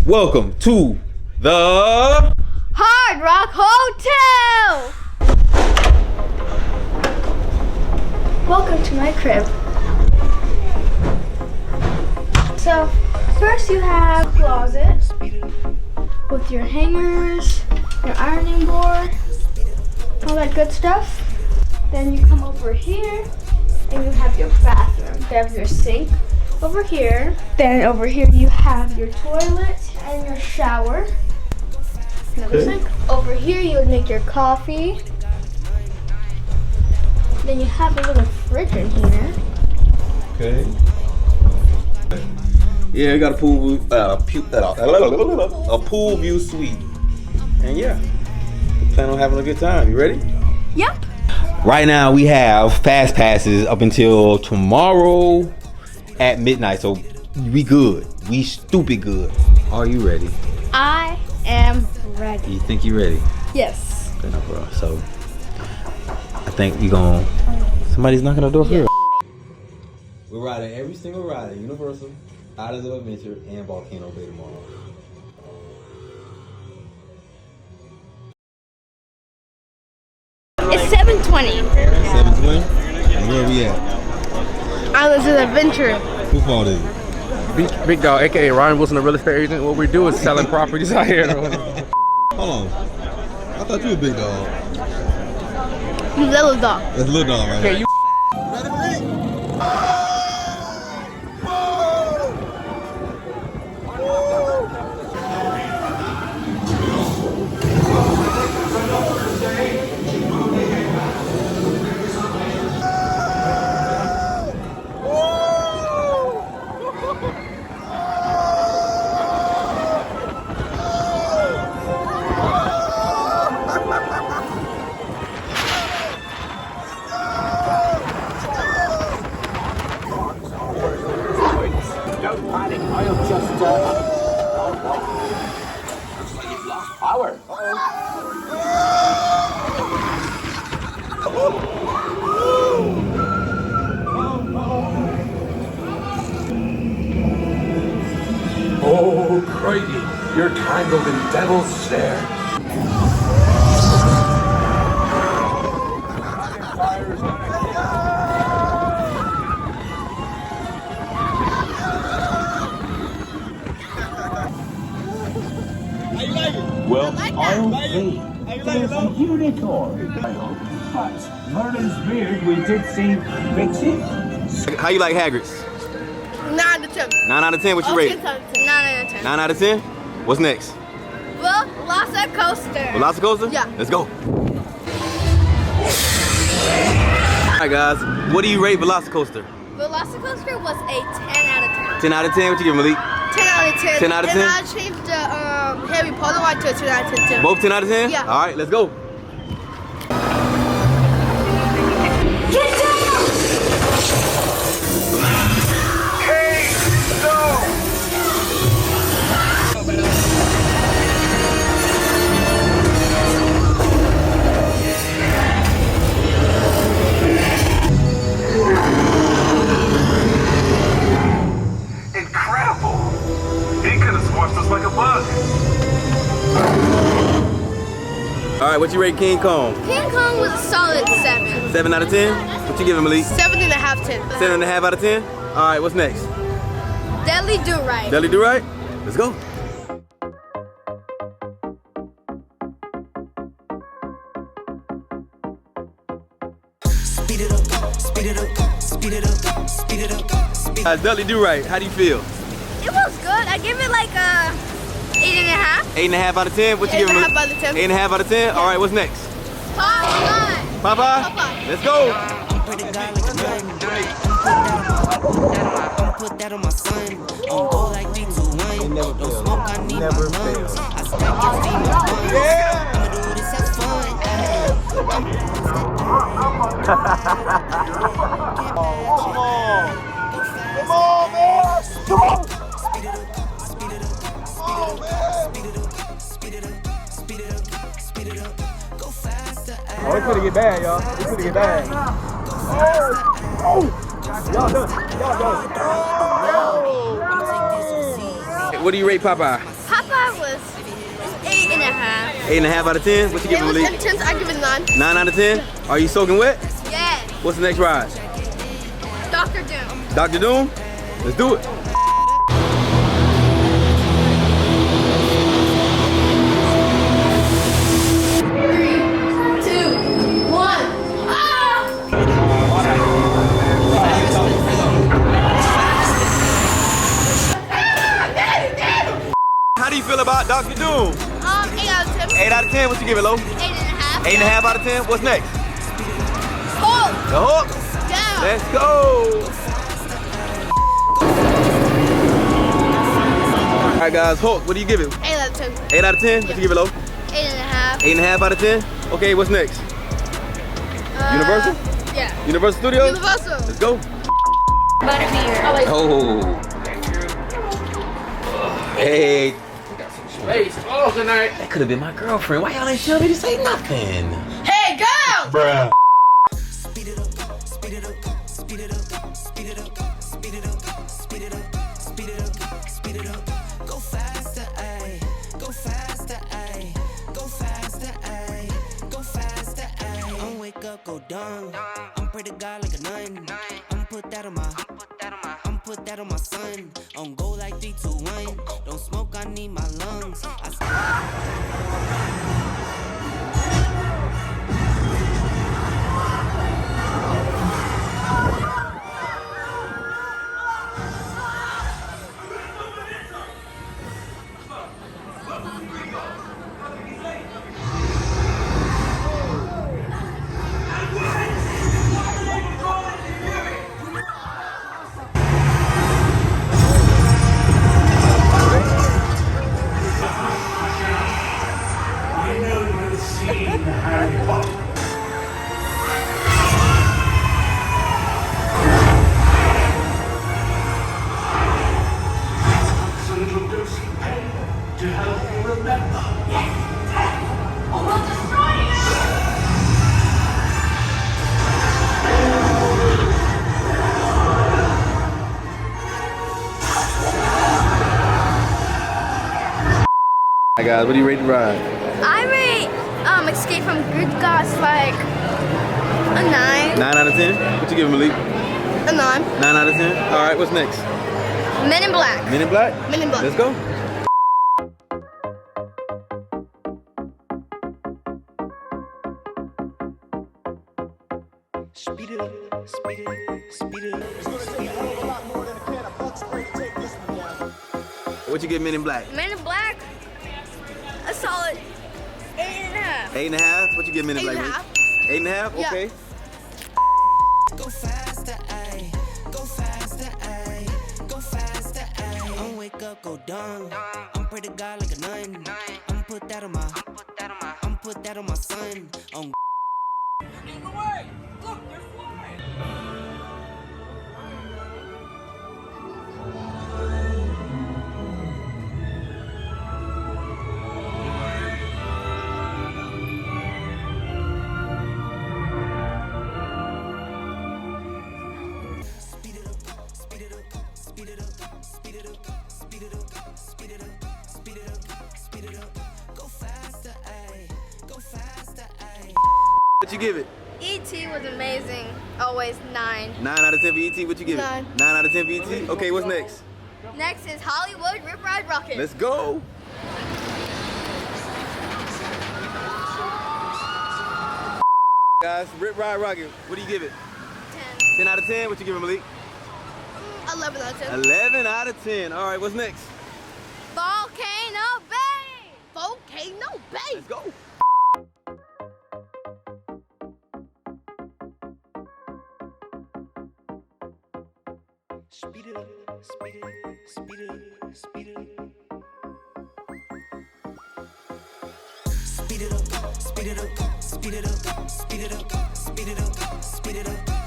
Welcome to the Hard Rock Hotel. Welcome to my crib. So, first you have a closet with your hangers, your ironing board, all that good stuff. Then you come over here and you have your bathroom. You have your sink over here. Then over here you have your toilet and your shower. Another sink. Over here you would make your coffee. Then you have a little fridge in here. Okay. Yeah, we got a pool view suite. And yeah, we plan on having a good time. You ready? Yep. Right now we have fast passes up until tomorrow at midnight. So we good. We stupid good. Are you ready? I am ready. You think you ready? Yes. Good enough, bro. So I think we gonna. Somebody's knocking on the door here. We're riding every single ride at Universal, Islands of Adventure, and Volcano Bay tomorrow. It's 7:20. 7:20. And where are we at? Islands of Adventure. Who fault is it? Big Dog, aka Ryan Wilson, a real estate agent. What we do is selling properties out here. Hold on. I thought you were Big Dog. You little dog. That's Little Dog right Okay, here. you Ready for me? Oh, crikey, you're tangled in devil's snare. Well, I'll see. There's a unicorn, but Merlin's beard we did see fixing. How you like Hagrid's? 9 out of 10. 9 out of 10. What you rate? 9 out of 10. 9 out of 10. What's next? Velocicoaster. Velocicoaster? Yeah. Let's go. All right, guys. What do you rate Velocicoaster? Velocicoaster was a 10 out of 10. 10 out of 10. What you give, Malik? 10 out of 10. 10 out of 10? And I changed the Harry Potter one to a 10 out of 10 too. Both 10 out of 10? Yeah. All right, let's go. Get down! Incredible! He could have squashed us like a bug. All right, what you rate King Kong? King Kong was a solid 7. 7 out of 10? What you give him, Malik? 7.5, 10. 7.5 out of 10? All right, what's next? Deadly Do Right. Deli do right? Let's go. Speed it up, speed it up, speed it up, speed it up, speed it up. Deli do right. How do you feel? It was good. I give it like a 8.5. 8.5 out of 10? What you give him? 8.5 out of 10. 8.5 out of 10? All right, what's next? Popeye. Popeye? Popeye. Let's go. I'm pretty guy like a gun. I'm put that on my son. I'm go like D2-1. Don't smoke, I need my lungs. I stack your feet in buns. I'ma do this, have fun. Come on, man. Come on. Speed it up, speed it up, speed it up, speed it up, speed it up, speed it up, speed it up. Go faster. Oh, it's gonna get bad, y'all. It's gonna get bad. Y'all done. I'ma take this overseas. What do you rate Popeye? Popeye was 8.5. 8.5 out of 10? What you give It it, was Malik? intense. I give it 9. 9 out of 10? Are you soaking wet? Yeah. What's the next ride? Dr. Doom. Dr. Doom? Let's do it. How do you feel about Dr. Doom? 8 out of 10. 8 out of 10? What you give it, Lo? 8.5. 8.5 out of 10? What's next? Hulk. The Hulk? Down. Let's go! Alright guys, Hulk, what do you give it? 8 out of 10. 8 out of 10? What you give it, Lo? 8.5. 8.5 out of 10? Okay, what's next? Universal? Yeah. Universal Studios? Universal. Let's go. Butterbeer. Oh. Hey. Space. Oh, tonight. That could have been my girlfriend. Why y'all ain't tell me to say nothing? Hey, girl! Bruh. Speed it up, speed it up, speed it up, speed it up, speed it up, speed it up, speed it up, speed it up. Go faster, ayy. Go faster, ayy. Go faster, ayy. Go faster, ayy. I'm wake up, go down. I'm pray to God like a nun. I'm put that on my. I'm put that on my son. On go like 3, 2, 1. Don't smoke, I need my lungs. So little dose of pain to help you remember. Hi guys, what are you ready to ride? I rate Escape from Gringotts like a 9. 9 out of 10? What you give him, Malik? A 9. 9 out of 10? Alright, what's next? Men in Black. Men in Black? Men in Black. Let's go. Speed it up, speed it up, speed it up. What you give Men in Black? Men in Black, a solid 8.5. 8.5? What you give Men in Black, Malik? 8.5. 8.5? Yeah. Okay. Go faster, ayy. Go faster, ayy. Go faster, ayy. I'm wake up, go down. I'm pray to God like a nun. I'm put that on my. I'm put that on my son. On What you give it? E.T. was amazing. Always 9. 9 out of 10 for E.T. What you give 9. it? 9 out of 10 for E.T. Okay, what's next? Next is Hollywood Rip Ride Rockit. Let's go. Guys, Rip Ride Rockit. What do you give it? 10. 10 out of 10? What you give it, Malik? 11 out of 10. 11 out of 10. All right, what's next? Volcano Bay. Volcano Bay. Let's go. speed it up, speed it up, speed it up, speed it up. Speed it up, speed it up, speed it up, speed it up, speed it up, speed it up.